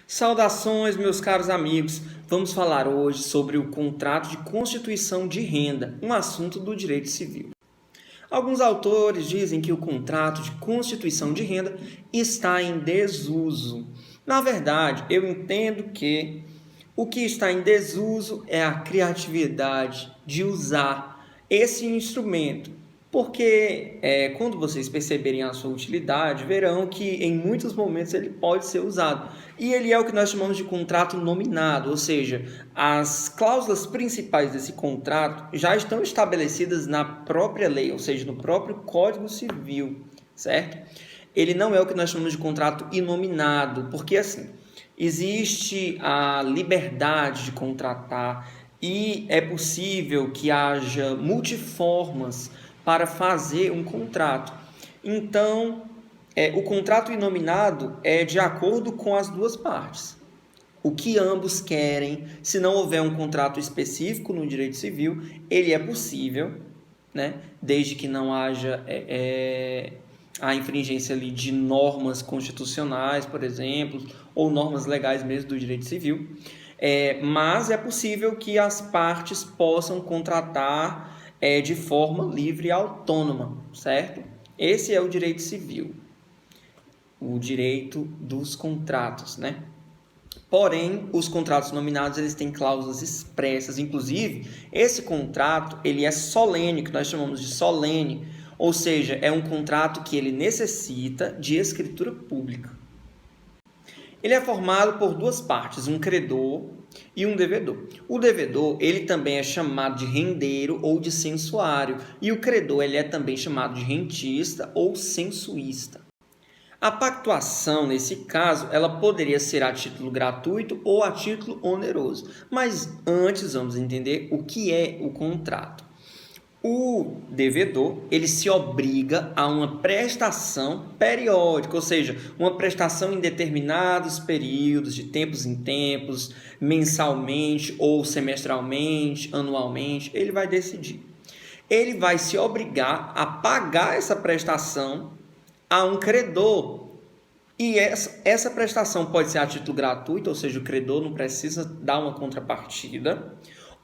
Saudações, meus caros amigos! Vamos falar hoje sobre o contrato de constituição de renda, um assunto do direito civil. Alguns autores dizem que o contrato de constituição de renda está em desuso. Na verdade, eu entendo que o que está em desuso é a criatividade de usar esse instrumento, porque quando vocês perceberem a sua utilidade, verão que em muitos momentos ele pode ser usado. E ele é o que nós chamamos de contrato nominado, ou seja, as cláusulas principais desse contrato já estão estabelecidas na própria lei, ou seja, no próprio Código Civil, certo? Ele não é o que nós chamamos de contrato inominado, porque assim, existe a liberdade de contratar e é possível que haja multiformas para fazer um contrato. Então, o contrato inominado é de acordo com as duas partes. O que ambos querem, se não houver um contrato específico no direito civil, ele é possível, né? Desde que não haja a infringência ali de normas constitucionais, por exemplo, ou normas legais mesmo do direito civil. Mas é possível que as partes possam contratar de forma livre e autônoma, certo? Esse é o direito civil, o direito dos contratos, né? Porém, os contratos nominados eles têm cláusulas expressas. Inclusive, esse contrato ele é solene, que nós chamamos de solene, ou seja, é um contrato que ele necessita de escritura pública. Ele é formado por duas partes, um credor e um devedor. O devedor ele também é chamado de rendeiro ou de censuário, e o credor ele é também chamado de rentista ou censuísta. A pactuação, nesse caso, ela poderia ser a título gratuito ou a título oneroso. Mas antes vamos entender o que é o contrato. O devedor, ele se obriga a uma prestação periódica, ou seja, uma prestação em determinados períodos, de tempos em tempos, mensalmente ou semestralmente, anualmente, ele vai decidir. Ele vai se obrigar a pagar essa prestação a um credor. E essa prestação pode ser a título gratuito, ou seja, o credor não precisa dar uma contrapartida,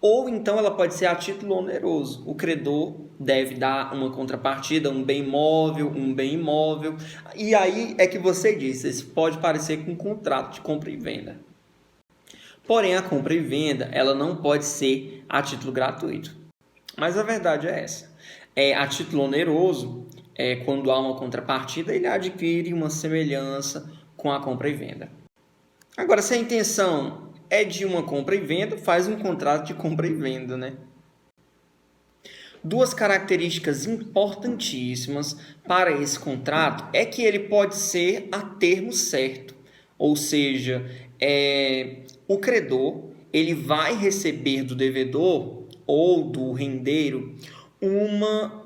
ou então ela pode ser a título oneroso. O credor deve dar uma contrapartida, um bem móvel, um bem imóvel. E aí é que você disse, isso pode parecer com um contrato de compra e venda. Porém, a compra e venda ela não pode ser a título gratuito. Mas a verdade é essa. A título oneroso, quando há uma contrapartida, ele adquire uma semelhança com a compra e venda. Agora, se a intenção é de uma compra e venda, faz um contrato de compra e venda, né? Duas características importantíssimas para esse contrato é que ele pode ser a termo certo, ou seja, o credor ele vai receber do devedor ou do rendeiro uma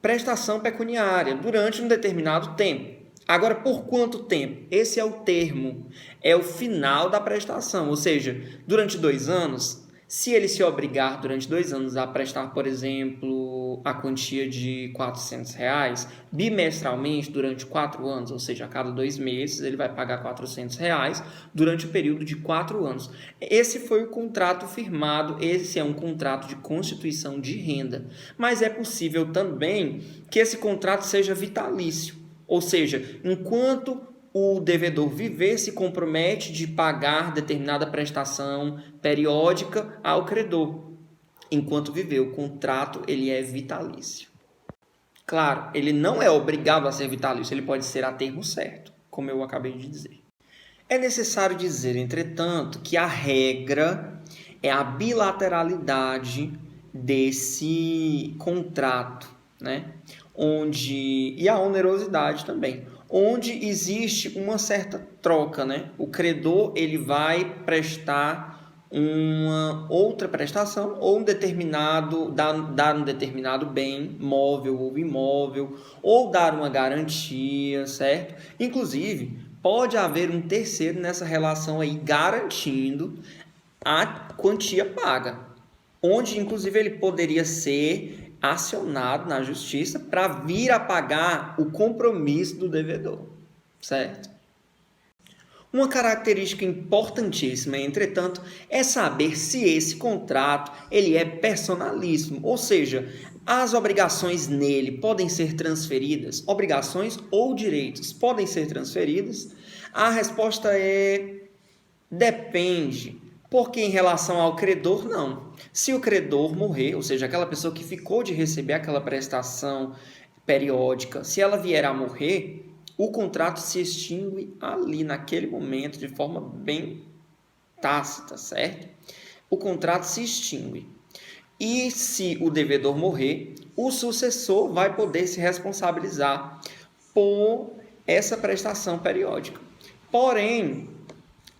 prestação pecuniária durante um determinado tempo. Agora, por quanto tempo? Esse é o termo, é o final da prestação, ou seja, durante 2 anos, se ele se obrigar durante 2 anos a prestar, por exemplo, a quantia de R$ 400, bimestralmente durante 4 anos, ou seja, a cada 2 meses ele vai pagar R$ 400 durante o período de 4 anos. Esse foi o contrato firmado, esse é um contrato de constituição de renda. Mas é possível também que esse contrato seja vitalício, ou seja, enquanto o devedor viver se compromete de pagar determinada prestação periódica ao credor. Enquanto viver, o contrato ele é vitalício. Claro, ele não é obrigado a ser vitalício, ele pode ser a termo certo, como eu acabei de dizer. É necessário dizer, entretanto, que a regra é a bilateralidade desse contrato, né? E a onerosidade também, onde existe uma certa troca, né? O credor ele vai prestar uma outra prestação ou dar um determinado bem, móvel ou imóvel, ou dar uma garantia, certo? Inclusive, pode haver um terceiro nessa relação aí garantindo a quantia paga, onde inclusive ele poderia ser acionado na justiça para vir a pagar o compromisso do devedor, certo? Uma característica importantíssima, entretanto, é saber se esse contrato ele é personalíssimo, ou seja, as obrigações nele podem ser transferidas, obrigações ou direitos podem ser transferidas. A resposta é depende, porque em relação ao credor, não. Se o credor morrer, ou seja, aquela pessoa que ficou de receber aquela prestação periódica, se ela vier a morrer, o contrato se extingue ali, naquele momento, de forma bem tácita, certo? O contrato se extingue. E se o devedor morrer, o sucessor vai poder se responsabilizar por essa prestação periódica. Porém,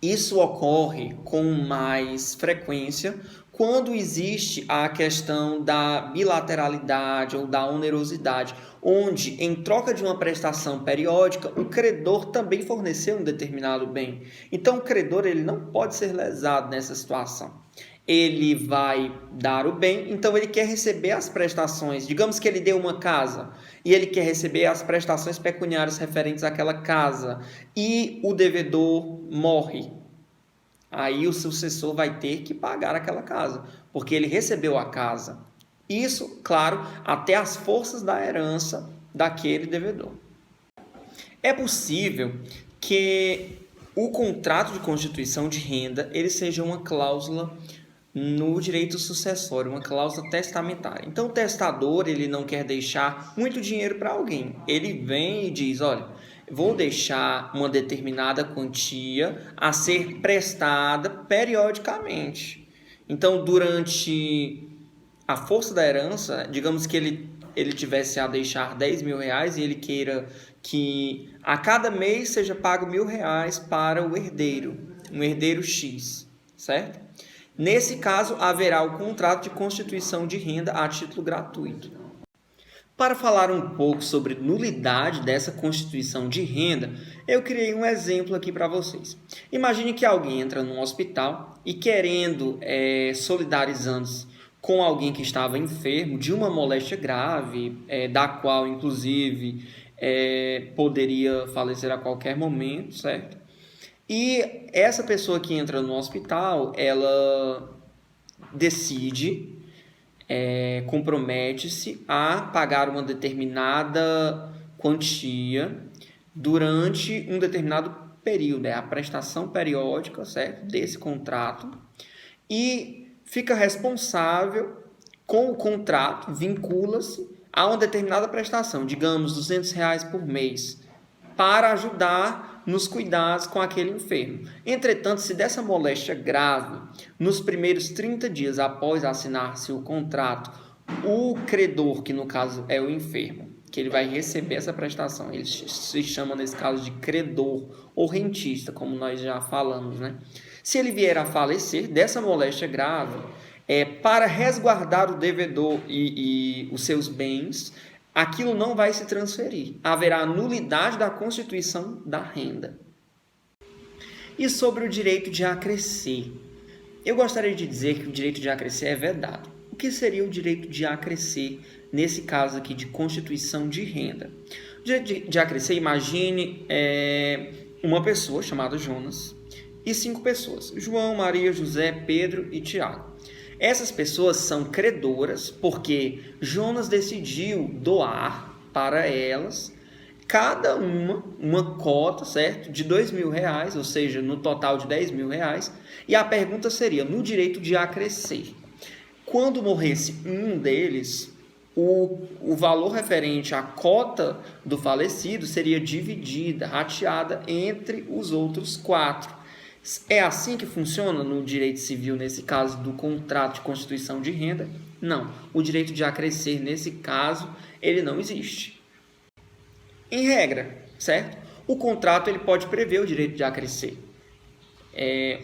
isso ocorre com mais frequência quando existe a questão da bilateralidade ou da onerosidade, onde, em troca de uma prestação periódica, o credor também forneceu um determinado bem. Então, o credor ele não pode ser lesado nessa situação. Ele vai dar o bem, então ele quer receber as prestações. Digamos que ele deu uma casa e ele quer receber as prestações pecuniárias referentes àquela casa e o devedor morre. Aí o sucessor vai ter que pagar aquela casa, porque ele recebeu a casa. Isso, claro, até as forças da herança daquele devedor. É possível que o contrato de constituição de renda ele seja uma cláusula no direito sucessório, uma cláusula testamentária. Então, o testador ele não quer deixar muito dinheiro para alguém. Ele vem e diz, olha, vou deixar uma determinada quantia a ser prestada periodicamente. Então, durante a força da herança, digamos que ele tivesse a deixar 10 mil reais e ele queira que a cada mês seja pago R$ 1.000 para o herdeiro, um herdeiro X, certo? Nesse caso, haverá o contrato de constituição de renda a título gratuito. Para falar um pouco sobre nulidade dessa constituição de renda, eu criei um exemplo aqui para vocês. Imagine que alguém entra num hospital e querendo solidarizando-se com alguém que estava enfermo de uma moléstia grave, da qual, inclusive, poderia falecer a qualquer momento, certo? E essa pessoa que entra no hospital, ela decide, compromete-se a pagar uma determinada quantia durante um determinado período, a prestação periódica, certo? Desse contrato, e fica responsável com o contrato, vincula-se a uma determinada prestação, digamos R$ 200 por mês, para ajudar nos cuidados com aquele enfermo. Entretanto, se dessa moléstia grave, nos primeiros 30 dias após assinar-se o contrato, o credor, que no caso é o enfermo, que ele vai receber essa prestação, ele se chama nesse caso de credor ou rentista, como nós já falamos, né? Se ele vier a falecer dessa moléstia grave, para resguardar o devedor e os seus bens, aquilo não vai se transferir. Haverá nulidade da constituição da renda. E sobre o direito de acrescer? Eu gostaria de dizer que o direito de acrescer é vedado. O que seria o direito de acrescer nesse caso aqui de constituição de renda? O direito de acrescer, imagine uma pessoa chamada Jonas e 5 pessoas: João, Maria, José, Pedro e Tiago. Essas pessoas são credoras porque Jonas decidiu doar para elas cada uma cota, certo? De R$ 2.000, ou seja, no total de R$ 10.000. E a pergunta seria, no direito de acrescer, quando morresse um deles, o valor referente à cota do falecido seria dividida, rateada entre os outros 4. É assim que funciona no direito civil, nesse caso do contrato de constituição de renda? Não. O direito de acrescer, nesse caso, ele não existe. Em regra, certo? O contrato ele pode prever o direito de acrescer.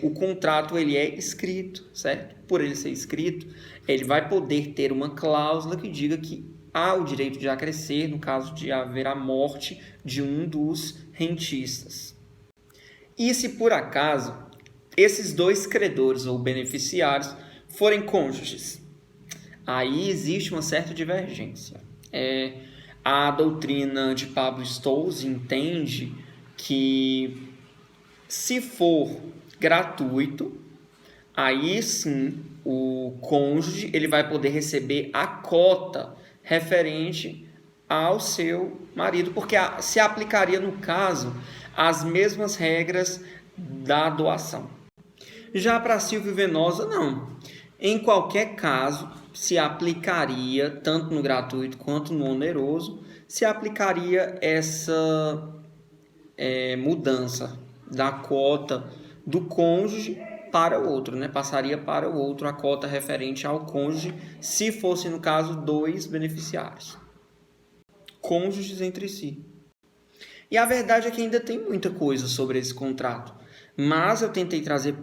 O contrato ele é escrito, certo? Por ele ser escrito, ele vai poder ter uma cláusula que diga que há o direito de acrescer no caso de haver a morte de um dos rentistas. E se por acaso esses 2 credores ou beneficiários forem cônjuges, aí existe uma certa divergência. A doutrina de Pablo Stolze entende que Se for gratuito, aí sim o cônjuge ele vai poder receber a cota referente ao seu marido, porque se aplicaria, no caso, as mesmas regras da doação. Já para Silvio Venosa, não. Em qualquer caso, se aplicaria, tanto no gratuito quanto no oneroso, se aplicaria essa mudança da cota do cônjuge para o outro, né? Passaria para o outro a cota referente ao cônjuge, se fosse, no caso, 2 beneficiários, cônjuges entre si. E a verdade é que ainda tem muita coisa sobre esse contrato, mas eu tentei trazer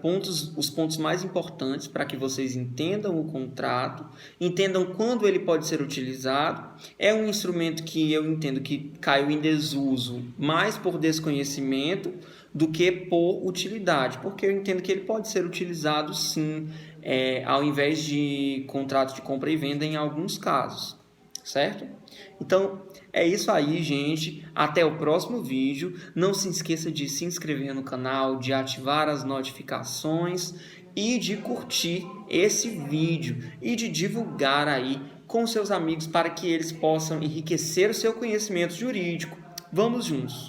os pontos mais importantes para que vocês entendam o contrato, entendam quando ele pode ser utilizado. É um instrumento que eu entendo que caiu em desuso mais por desconhecimento do que por utilidade, porque eu entendo que ele pode ser utilizado sim, ao invés de contrato de compra e venda em alguns casos, certo? Então, é isso aí, gente. Até o próximo vídeo. Não se esqueça de se inscrever no canal, de ativar as notificações e de curtir esse vídeo e de divulgar aí com seus amigos para que eles possam enriquecer o seu conhecimento jurídico. Vamos juntos!